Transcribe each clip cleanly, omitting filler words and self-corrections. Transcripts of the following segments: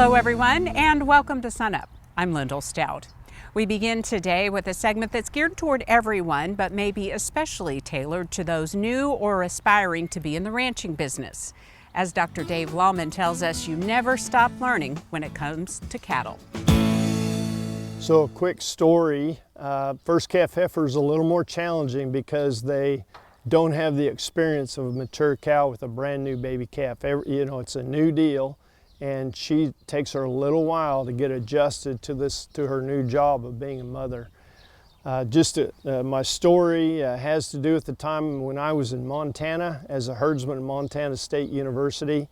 Hello everyone and welcome to SUNUP. I'm Lyndall Stout. We begin today with a segment that's geared toward everyone but may be especially tailored to those new or aspiring to be in the ranching business. As Dr. Dave Lalman tells us, you never stop learning when it comes to cattle. So a quick story, first calf heifer is a little more challenging because they don't have the experience of a mature cow with a brand new baby calf. It's a new deal, and she takes her a little while to get adjusted to her new job of being a mother. My story has to do with the time when I was in Montana as a herdsman at Montana State University.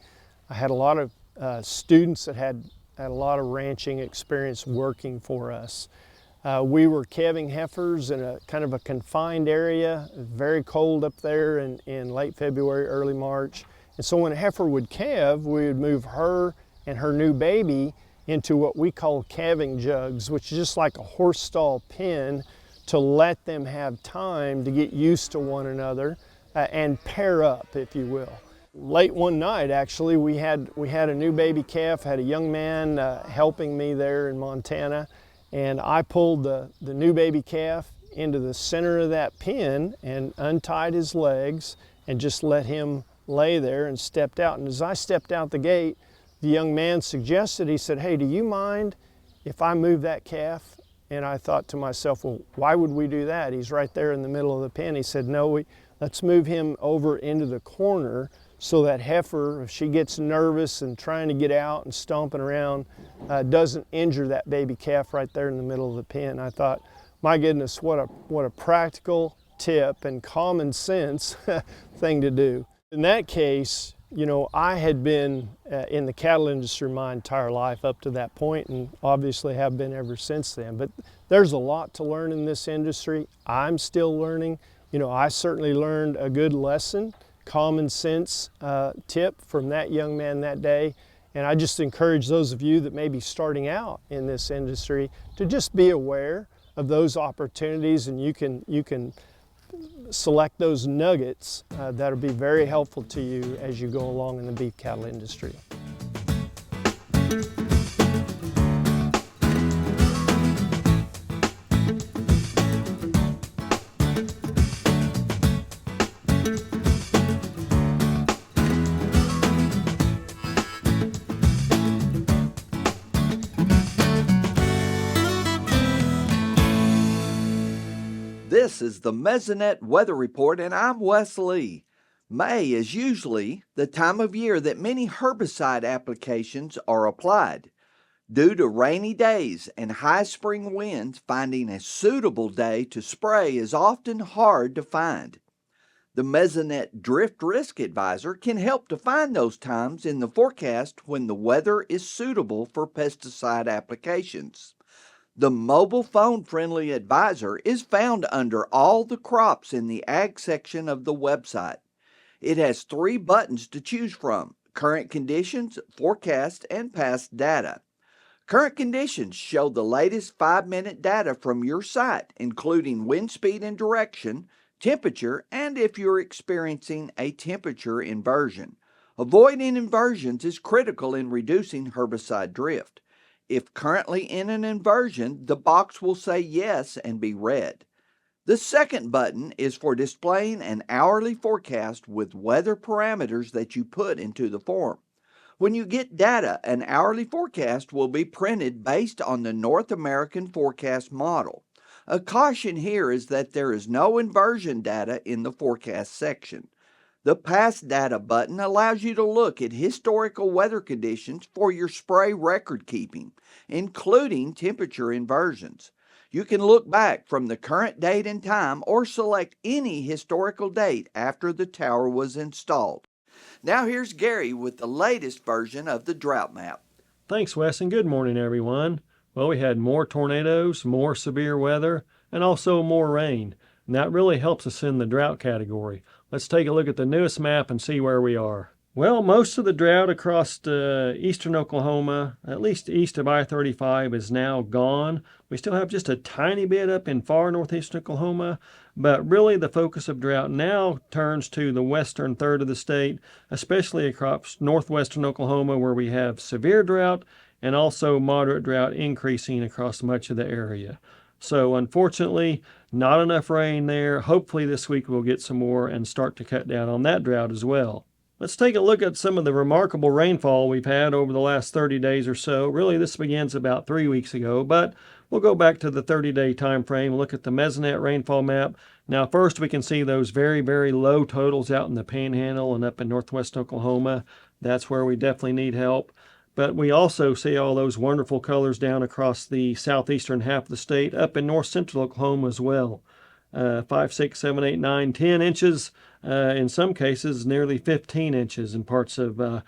I had a lot of students that had a lot of ranching experience working for us. We were calving heifers in a kind of a confined area, very cold up there in late February, early March. And so when a heifer would calve, we would move her and her new baby into what we call calving jugs, which is just like a horse stall pen to let them have time to get used to one another and pair up, if you will. Late one night, actually, we had a new baby calf, had a young man helping me there in Montana, and I pulled the new baby calf into the center of that pen and untied his legs and just let him lay there and stepped out. And as I stepped out the gate, the young man suggested, he said, "Hey, do you mind if I move that calf?" And I thought to myself, well, why would we do that? He's right there in the middle of the pen. He said, no, let's move him over into the corner so that heifer, if she gets nervous and trying to get out and stomping around, doesn't injure that baby calf right there in the middle of the pen. I thought, my goodness, what a practical tip and common sense thing to do. In that case, I had been in the cattle industry my entire life up to that point, and obviously have been ever since then. But there's a lot to learn in this industry. I'm still learning. I certainly learned a good lesson, common sense tip from that young man that day. And I just encourage those of you that may be starting out in this industry to just be aware of those opportunities, and you can select those nuggets that'll be very helpful to you as you go along in the beef cattle industry. This is the Mesonet Weather Report, and I'm Wes Lee. May is usually the time of year that many herbicide applications are applied. Due to rainy days and high spring winds, finding a suitable day to spray is often hard to find. The Mesonet Drift Risk Advisor can help to find those times in the forecast when the weather is suitable for pesticide applications. The mobile phone-friendly advisor is found under all the crops in the Ag section of the website. It has 3 buttons to choose from: Current Conditions, Forecast, and Past Data. Current Conditions show the latest 5-minute data from your site, including wind speed and direction, temperature, and if you're experiencing a temperature inversion. Avoiding inversions is critical in reducing herbicide drift. If currently in an inversion, the box will say yes and be red. The second button is for displaying an hourly forecast with weather parameters that you put into the form. When you get data, an hourly forecast will be printed based on the North American forecast model. A caution here is that there is no inversion data in the forecast section. The Past Data button allows you to look at historical weather conditions for your spray record keeping, including temperature inversions. You can look back from the current date and time or select any historical date after the tower was installed. Now here's Gary with the latest version of the Drought Map. Thanks, Wes, and good morning, everyone. Well, we had more tornadoes, more severe weather, and also more rain. And that really helps us in the drought category. Let's take a look at the newest map and see where we are. Well, most of the drought across eastern Oklahoma, at least east of I-35, is now gone. We still have just a tiny bit up in far northeastern Oklahoma, but really the focus of drought now turns to the western third of the state, especially across northwestern Oklahoma, where we have severe drought, and also moderate drought increasing across much of the area. So unfortunately, not enough rain there. Hopefully this week we'll get some more and start to cut down on that drought as well. Let's take a look at some of the remarkable rainfall we've had over the last 30 days or so. Really, this begins about 3 weeks ago, but we'll go back to the 30-day time frame, look at the Mesonet rainfall map. Now, first we can see those very, very low totals out in the Panhandle and up in northwest Oklahoma. That's where we definitely need help. But we also see all those wonderful colors down across the southeastern half of the state, up in north central Oklahoma as well. 5, 6, 7, 8, 9, 10 inches, in some cases nearly 15 inches in parts of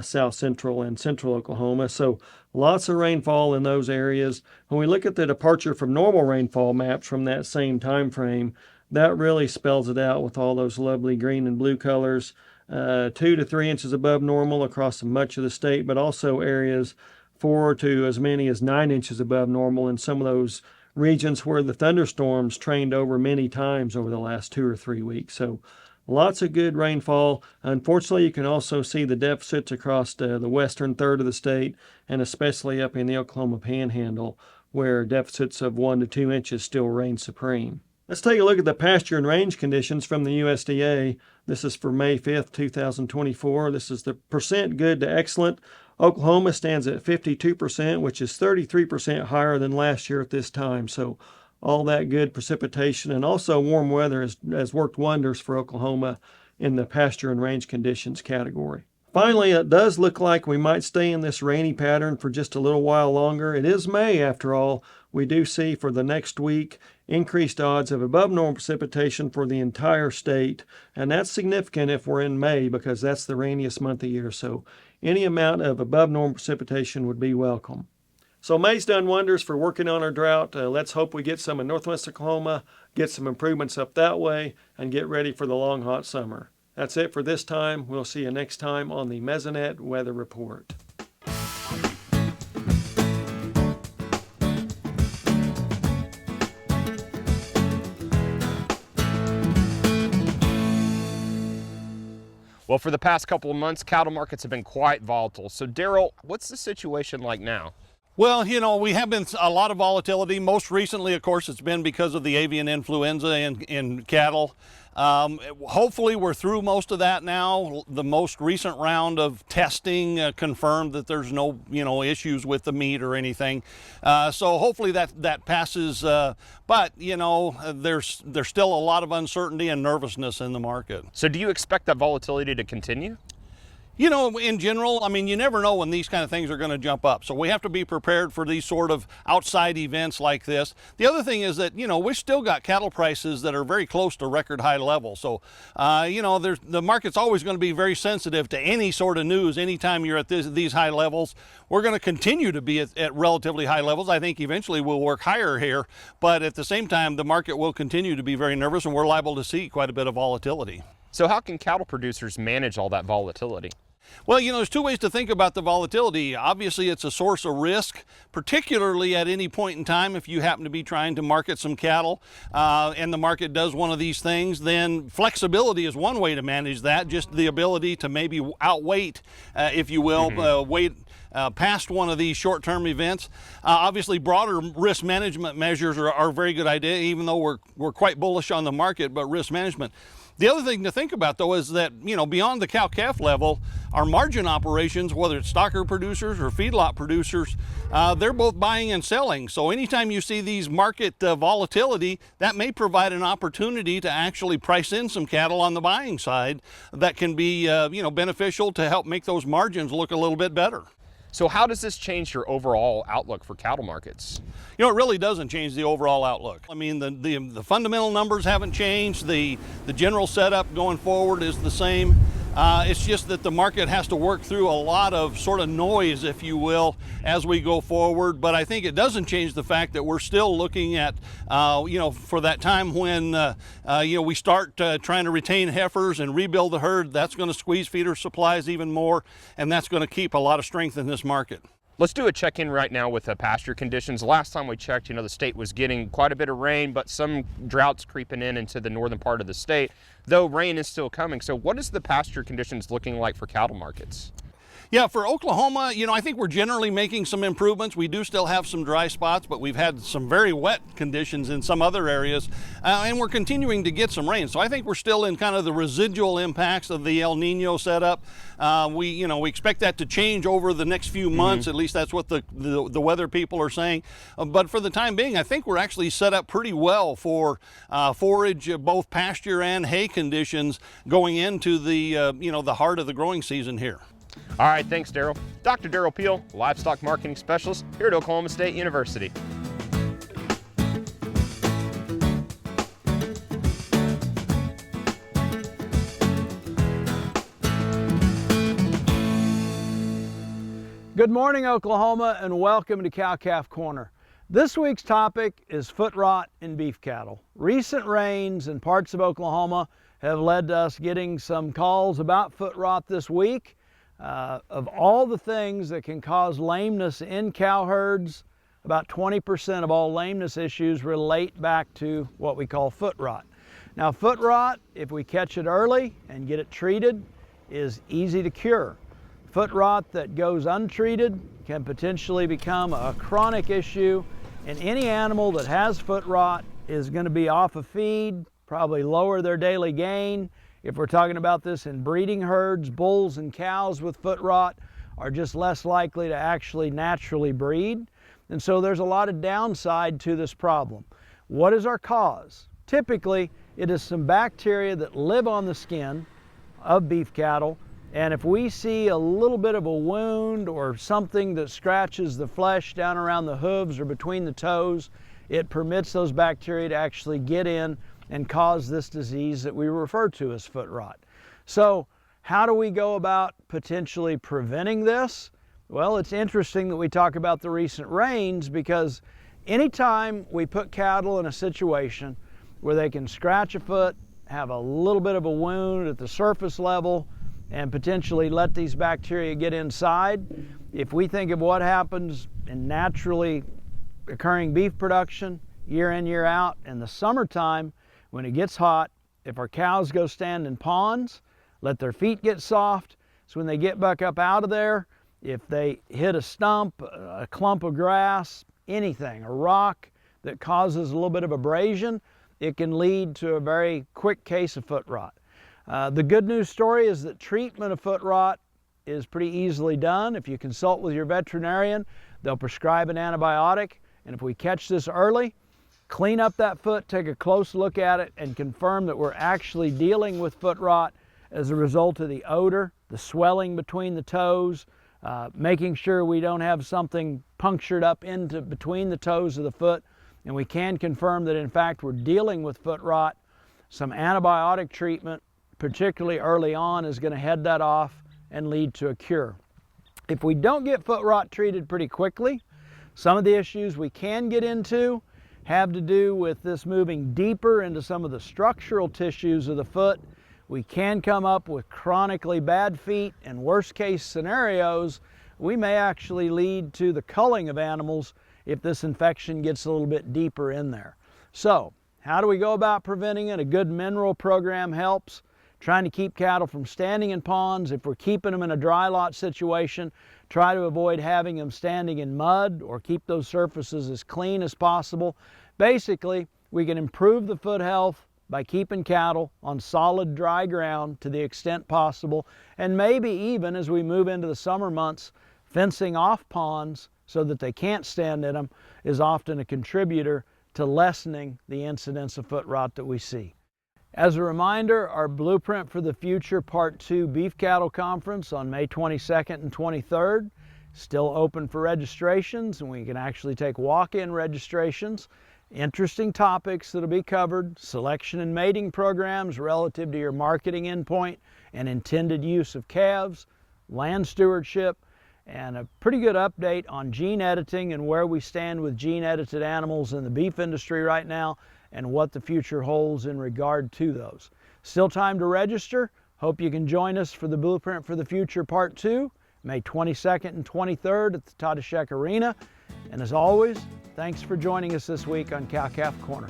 south central and central Oklahoma. So lots of rainfall in those areas. When we look at the departure from normal rainfall maps from that same time frame, that really spells it out with all those lovely green and blue colors. 2 to 3 inches above normal across much of the state, but also areas 4 to as many as 9 inches above normal in some of those regions where the thunderstorms trained over many times over the last 2 or 3 weeks. So lots of good rainfall. Unfortunately, you can also see the deficits across the western third of the state, and especially up in the Oklahoma Panhandle, where deficits of 1 to 2 inches still reign supreme. Let's take a look at the pasture and range conditions from the USDA. This is for May 5th, 2024. This is the percent good to excellent. Oklahoma stands at 52%, which is 33% higher than last year at this time. So all that good precipitation and also warm weather has worked wonders for Oklahoma in the pasture and range conditions category. Finally, it does look like we might stay in this rainy pattern for just a little while longer. It is May after all. We do see for the next week increased odds of above normal precipitation for the entire state, and that's significant if we're in May because that's the rainiest month of the year. So any amount of above normal precipitation would be welcome. So May's done wonders for working on our drought. Let's hope we get some in northwest Oklahoma, get some improvements up that way, and get ready for the long hot summer. That's it for this time. We'll see you next time on the Mesonet Weather Report. Well, for the past couple of months, cattle markets have been quite volatile. So, Derrell, what's the situation like now? Well, you know, we have been a lot of volatility. Most recently, of course, it's been because of the avian influenza in cattle. Hopefully we're through most of that now. The most recent round of testing confirmed that there's no, issues with the meat or anything. So hopefully that passes. But, there's still a lot of uncertainty and nervousness in the market. So do you expect that volatility to continue? In general, you never know when these kind of things are going to jump up. So we have to be prepared for these sort of outside events like this. The other thing is that, we've still got cattle prices that are very close to record high levels. So, the market's always going to be very sensitive to any sort of news. Anytime you're at these high levels, we're going to continue to be at relatively high levels. I think eventually we'll work higher here. But at the same time, the market will continue to be very nervous, and we're liable to see quite a bit of volatility. So how can cattle producers manage all that volatility? Well, there's two ways to think about the volatility. Obviously, it's a source of risk, particularly at any point in time if you happen to be trying to market some cattle and the market does one of these things, then flexibility is one way to manage that, just the ability to maybe outweight, if you will, wait past one of these short-term events. Obviously, broader risk management measures are a very good idea, even though we're quite bullish on the market, but risk management. The other thing to think about, though, is that, beyond the cow-calf level, our margin operations, whether it's stocker producers or feedlot producers, they're both buying and selling. So anytime you see these market volatility, that may provide an opportunity to actually price in some cattle on the buying side that can be, beneficial to help make those margins look a little bit better. So how does this change your overall outlook for cattle markets? It really doesn't change the overall outlook. The fundamental numbers haven't changed. The general setup going forward is the same. It's just that the market has to work through a lot of sort of noise, if you will, as we go forward. But I think it doesn't change the fact that we're still looking at, for that time when, we start trying to retain heifers and rebuild the herd. That's going to squeeze feeder supplies even more, and that's going to keep a lot of strength in this market. Let's do a check-in right now with the pasture conditions. Last time we checked, the state was getting quite a bit of rain, but some droughts creeping into the northern part of the state, though rain is still coming. So what is the pasture conditions looking like for cattle markets? Yeah, for Oklahoma, I think we're generally making some improvements. We do still have some dry spots, but we've had some very wet conditions in some other areas, and we're continuing to get some rain. So I think we're still in kind of the residual impacts of the El Nino setup. We expect that to change over the next few months. At least that's what the weather people are saying. But for the time being, I think we're actually set up pretty well for forage, both pasture and hay conditions going into the heart of the growing season here. All right, thanks, Derrell. Dr. Derrell Peel, Livestock Marketing Specialist here at Oklahoma State University. Good morning, Oklahoma, and welcome to CAF Corner. This week's topic is foot rot in beef cattle. Recent rains in parts of Oklahoma have led to us getting some calls about foot rot this week. Of all the things that can cause lameness in cow herds, about 20% of all lameness issues relate back to what we call foot rot. Now, foot rot, if we catch it early and get it treated, is easy to cure. Foot rot that goes untreated can potentially become a chronic issue, and any animal that has foot rot is going to be off of feed, probably lower their daily gain. If we're talking about this in breeding herds, bulls and cows with foot rot are just less likely to actually naturally breed. And so there's a lot of downside to this problem. What is our cause? Typically, it is some bacteria that live on the skin of beef cattle. And if we see a little bit of a wound or something that scratches the flesh down around the hooves or between the toes, it permits those bacteria to actually get in and cause this disease that we refer to as foot rot. So how do we go about potentially preventing this? Well, it's interesting that we talk about the recent rains, because anytime we put cattle in a situation where they can scratch a foot, have a little bit of a wound at the surface level, and potentially let these bacteria get inside, if we think of what happens in naturally occurring beef production year in, year out in the summertime, when it gets hot, if our cows go stand in ponds, let their feet get soft, so when they get back up out of there, if they hit a stump, a clump of grass, anything, a rock that causes a little bit of abrasion, it can lead to a very quick case of foot rot. The good news story is that treatment of foot rot is pretty easily done. If you consult with your veterinarian, they'll prescribe an antibiotic, and if we catch this early, clean up that foot, take a close look at it, and confirm that we're actually dealing with foot rot as a result of the odor, the swelling between the toes, making sure we don't have something punctured up into between the toes of the foot, and we can confirm that in fact we're dealing with foot rot. Some antibiotic treatment, particularly early on, is going to head that off and lead to a cure. If we don't get foot rot treated pretty quickly, some of the issues we can get into have to do with this moving deeper into some of the structural tissues of the foot. We can come up with chronically bad feet, and worst case scenarios, we may actually lead to the culling of animals if this infection gets a little bit deeper in there. So, how do we go about preventing it? A good mineral program helps. Trying to keep cattle from standing in ponds. If we're keeping them in a dry lot situation, try to avoid having them standing in mud or keep those surfaces as clean as possible. Basically, we can improve the foot health by keeping cattle on solid dry ground to the extent possible, and maybe even as we move into the summer months, fencing off ponds so that they can't stand in them is often a contributor to lessening the incidence of foot rot that we see. As a reminder, our Blueprint for the Future Part 2 Beef Cattle Conference on May 22nd and 23rd, still open for registrations, and we can actually take walk-in registrations. Interesting topics that'll be covered, selection and mating programs relative to your marketing endpoint and intended use of calves, land stewardship, and a pretty good update on gene editing and where we stand with gene-edited animals in the beef industry right now, and what the future holds in regard to those. Still time to register. Hope you can join us for the Blueprint for the Future Part 2, May 22nd and 23rd at the Tadashek Arena. And as always, thanks for joining us this week on CAF Corner.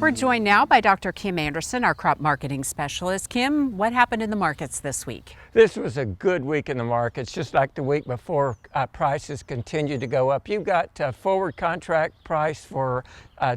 We're joined now by Dr. Kim Anderson, our crop marketing specialist. Kim, what happened in the markets this week? This was a good week in the markets, just like the week before. Prices continued to go up. You've got forward contract price for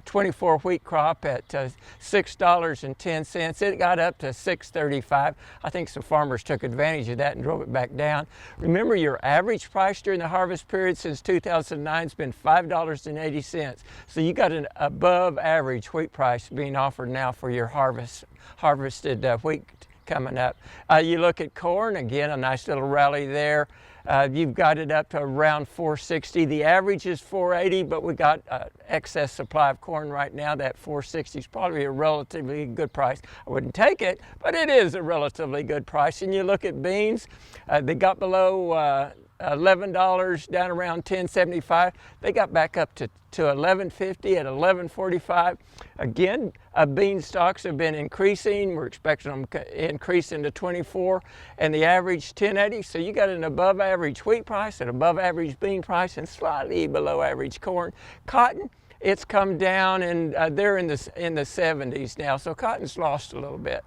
24 wheat crop at $6.10. It got up to $6.35. I think some farmers took advantage of that and drove it back down. Remember, your average price during the harvest period since 2009 has been $5.80. So you got an above average wheat price being offered now for your harvested wheat coming up. You look at corn, again, a nice little rally there. You've got it up to around 460. The average is 480, but we got excess supply of corn right now. That 460 is probably a relatively good price. I wouldn't take it, but it is a relatively good price. And you look at beans, they got below $11, down around $10.75. They got back up to $11.50 at $11.45. Again, bean stocks have been increasing. We're expecting them to increase into 24, and the average $10.80. So you got an above average wheat price, an above average bean price, and slightly below average corn. Cotton, it's come down, and they're in the 70s now. So cotton's lost a little bit.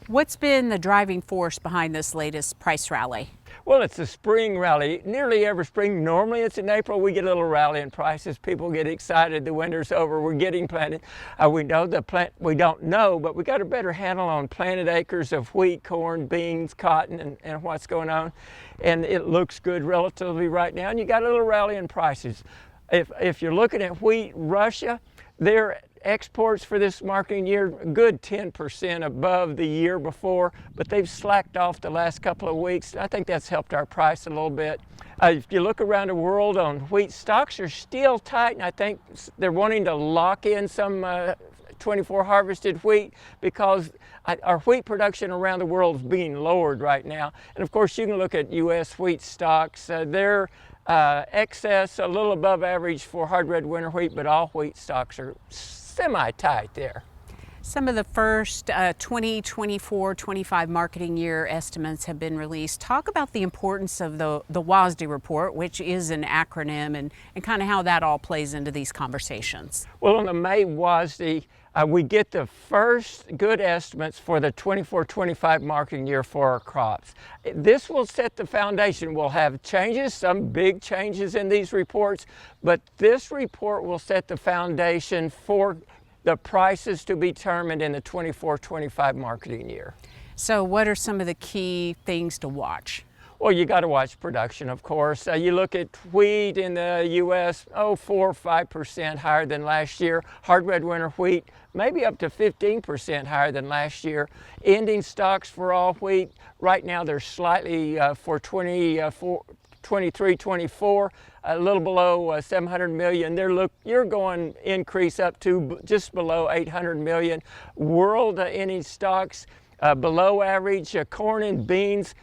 What's been the driving force behind this latest price rally? Well, it's a spring rally. Nearly every spring, normally it's in April, we get a little rally in prices. People get excited, the winter's over, we're getting planted. We know we don't know, but we got a better handle on planted acres of wheat, corn, beans, cotton, and what's going on. And it looks good relatively right now, and you got a little rally in prices. If you're looking at wheat, Russia, their exports for this marketing year, a good 10% above the year before, but they've slacked off the last couple of weeks. I think that's helped our price a little bit. If you look around the world on wheat, stocks are still tight, and I think they're wanting to lock in some 24 harvested wheat because our wheat production around the world is being lowered right now. And of course, you can look at U.S. wheat stocks. They're excess, a little above average for hard red winter wheat, but all wheat stocks are semi-tight there. Some of the first 2024-25 marketing year estimates have been released. Talk about the importance of the WASDE report, which is an acronym, and kind of how that all plays into these conversations. Well, on the May WASDE, we get the first good estimates for the 24-25 marketing year for our crops. This will set the foundation. We'll have changes, some big changes in these reports, but this report will set the foundation for the prices to be determined in the 24-25 marketing year. So what are some of the key things to watch? Well, you got to watch production, of course. You look at wheat in the U.S., 4 or 5% higher than last year. Hard red winter wheat, maybe up to 15% higher than last year. Ending stocks for all wheat, right now they're slightly for 23-24, a little below 700 million. You're going increase up to just below 800 million. World ending stocks below average. Corn and beans,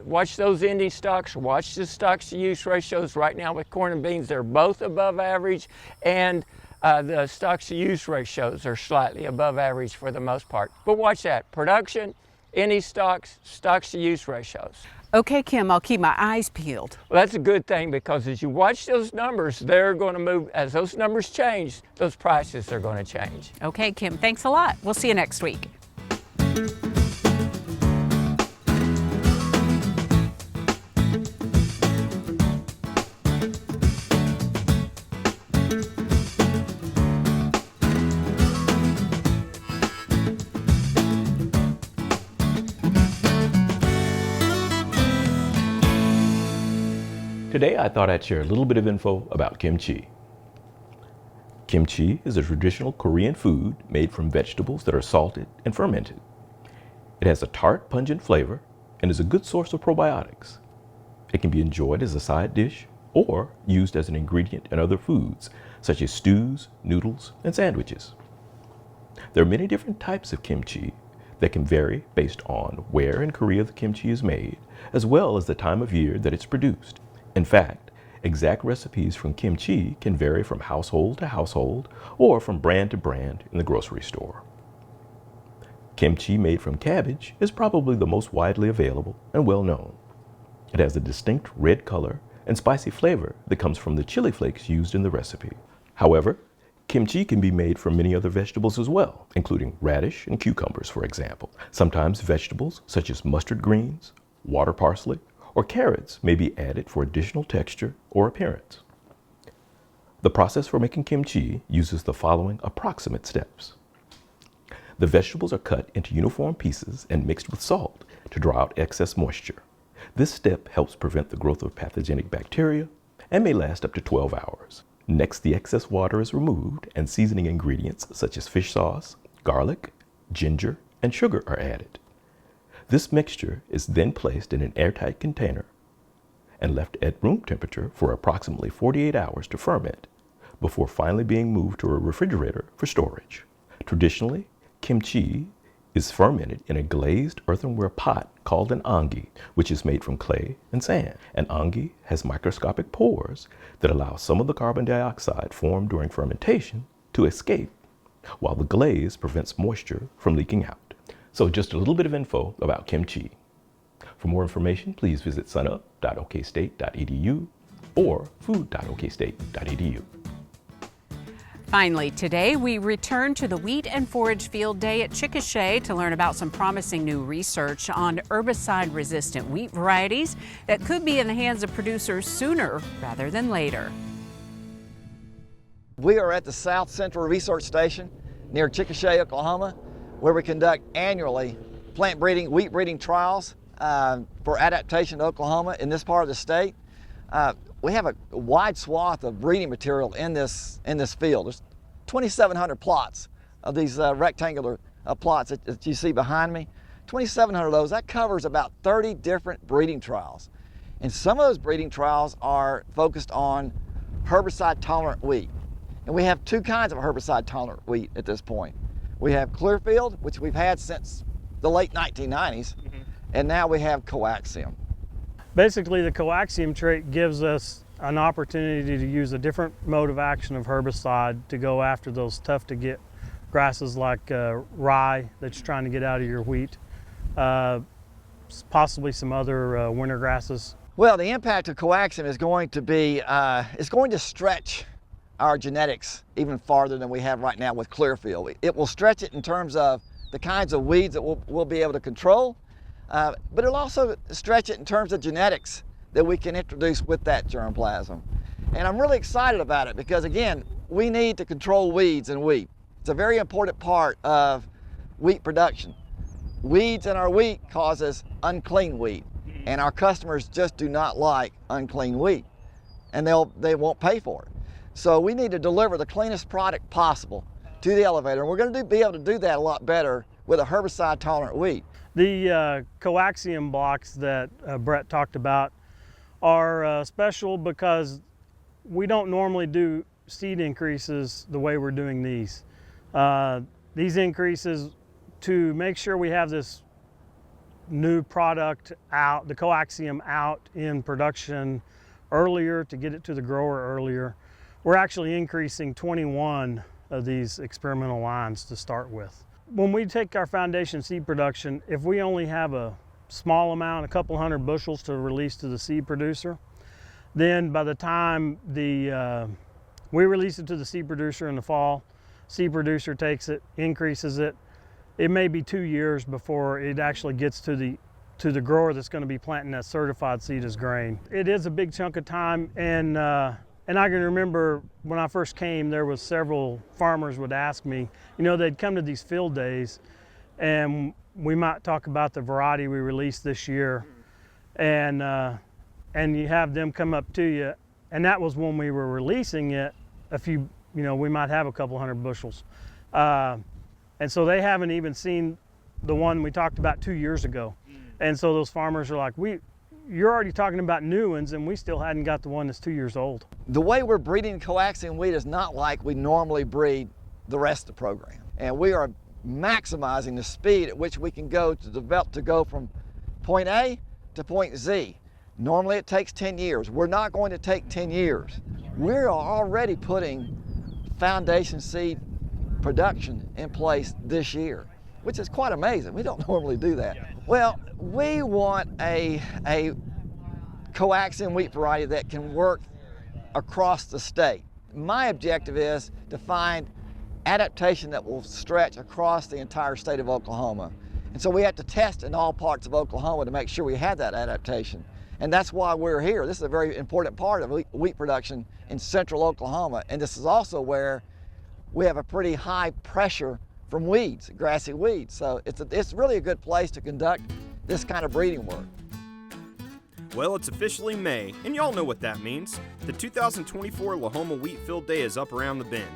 watch those ending stocks, watch the stocks to use ratios. Right now with corn and beans, they're both above average, and the stocks to use ratios are slightly above average for the most part. But watch that, production, ending stocks, stocks to use ratios. Okay, Kim, I'll keep my eyes peeled. Well, that's a good thing, because as you watch those numbers, they're going to move. As those numbers change, those prices are going to change. Okay, Kim, thanks a lot. We'll see you next week. Today I thought I'd share a little bit of info about kimchi. Kimchi is a traditional Korean food made from vegetables that are salted and fermented. It has a tart, pungent flavor and is a good source of probiotics. It can be enjoyed as a side dish or used as an ingredient in other foods, such as stews, noodles, and sandwiches. There are many different types of kimchi that can vary based on where in Korea the kimchi is made, as well as the time of year that it's produced. In fact, exact recipes from kimchi can vary from household to household or from brand to brand in the grocery store. Kimchi made from cabbage is probably the most widely available and well known. It has a distinct red color and spicy flavor that comes from the chili flakes used in the recipe. However, Kimchi can be made from many other vegetables as well, including radish and cucumbers, for example. Sometimes vegetables such as mustard greens, water parsley, or carrots may be added for additional texture or appearance. The process for making kimchi uses the following approximate steps. The vegetables are cut into uniform pieces and mixed with salt to draw out excess moisture. This step helps prevent the growth of pathogenic bacteria and may last up to 12 hours. Next, the excess water is removed and seasoning ingredients such as fish sauce, garlic, ginger, and sugar are added. This mixture is then placed in an airtight container and left at room temperature for approximately 48 hours to ferment before finally being moved to a refrigerator for storage. Traditionally, kimchi is fermented in a glazed earthenware pot called an ongi, which is made from clay and sand. An ongi has microscopic pores that allow some of the carbon dioxide formed during fermentation to escape, while the glaze prevents moisture from leaking out. So just a little bit of info about kimchi. For more information, please visit sunup.okstate.edu or food.okstate.edu. Finally, today we return to the Wheat and Forage Field Day at Chickasha to learn about some promising new research on herbicide-resistant wheat varieties that could be in the hands of producers sooner rather than later. We are at the South Central Research Station near Chickasha, Oklahoma, where we conduct annually plant breeding, wheat breeding trials for adaptation to Oklahoma in this part of the state. We have a wide swath of breeding material in this field. There's 2,700 plots of these rectangular plots that you see behind me. 2,700 of those, that covers about 30 different breeding trials. And some of those breeding trials are focused on herbicide-tolerant wheat. And we have two kinds of herbicide-tolerant wheat at this point. We have Clearfield, which we've had since the late 1990s, and now we have coaxium. Basically, the coaxium trait gives us an opportunity to use a different mode of action of herbicide to go after those tough to get grasses like rye that's trying to get out of your wheat, possibly some other winter grasses. Well, the impact of coaxium is going to be, it's going to stretch our genetics even farther than we have right now with Clearfield. It will stretch it in terms of the kinds of weeds that we'll be able to control, but it'll also stretch it in terms of genetics that we can introduce with that germplasm. And I'm really excited about it because, again, we need to control weeds in wheat. It's a very important part of wheat production. Weeds in our wheat causes unclean wheat, and our customers just do not like unclean wheat, and they won't pay for it. So we need to deliver the cleanest product possible to the elevator, and we're going to be able to do that a lot better with a herbicide-tolerant wheat. The coaxium blocks that Brett talked about are special because we don't normally do seed increases the way we're doing these. These increases to make sure we have this new product out, the coaxium out in production earlier to get it to the grower earlier. We're actually increasing 21 of these experimental lines to start with. When we take our foundation seed production, if we only have a small amount, a couple hundred bushels to release to the seed producer, then by the time we release it to the seed producer in the fall, seed producer takes it, increases it, it may be 2 years before it actually gets to the grower that's going to be planting that certified seed as grain. It is a big chunk of time, and I can remember when I first came, there was several farmers would ask me, you know, they'd come to these field days and we might talk about the variety we released this year, and you have them come up to you, and that was when we were releasing it, we might have a couple hundred bushels. And so they haven't even seen the one we talked about 2 years ago. And so those farmers are like, you're already talking about new ones, and we still hadn't got the one that's 2 years old. The way we're breeding coaxium wheat is not like we normally breed the rest of the program. And we are maximizing the speed at which we can go to develop to go from point A to point Z. Normally it takes 10 years. We're not going to take 10 years. We're already putting foundation seed production in place this year, which is quite amazing. We don't normally do that. Well, we want a coaxium wheat variety that can work across the state. my objective is to find adaptation that will stretch across the entire state of Oklahoma. And so we have to test in all parts of Oklahoma to make sure we have that adaptation. And that's why we're here. This is a very important part of wheat production in central Oklahoma. And this is also where we have a pretty high pressure from weeds, grassy weeds. So it's really a good place to conduct this kind of breeding work. Well, it's officially May, and y'all know what that means. The 2024 Lahoma Wheat Field Day is up around the bend.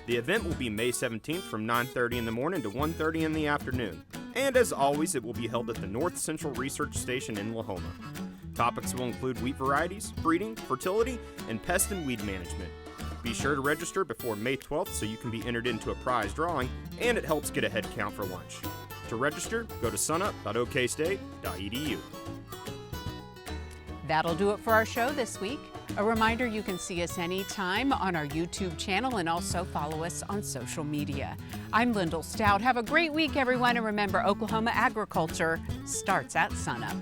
The event will be May 17th from 9:30 in the morning to 1:30 in the afternoon. And as always, it will be held at the North Central Research Station in Lahoma. Topics will include wheat varieties, breeding, fertility, and pest and weed management. Be sure to register before May 12th so you can be entered into a prize drawing, and it helps get a head count for lunch. To register, go to sunup.okstate.edu. That'll do it for our show this week. A reminder, you can see us anytime on our YouTube channel and also follow us on social media. I'm Lyndall Stout. Have a great week, everyone, and remember, Oklahoma agriculture starts at sunup.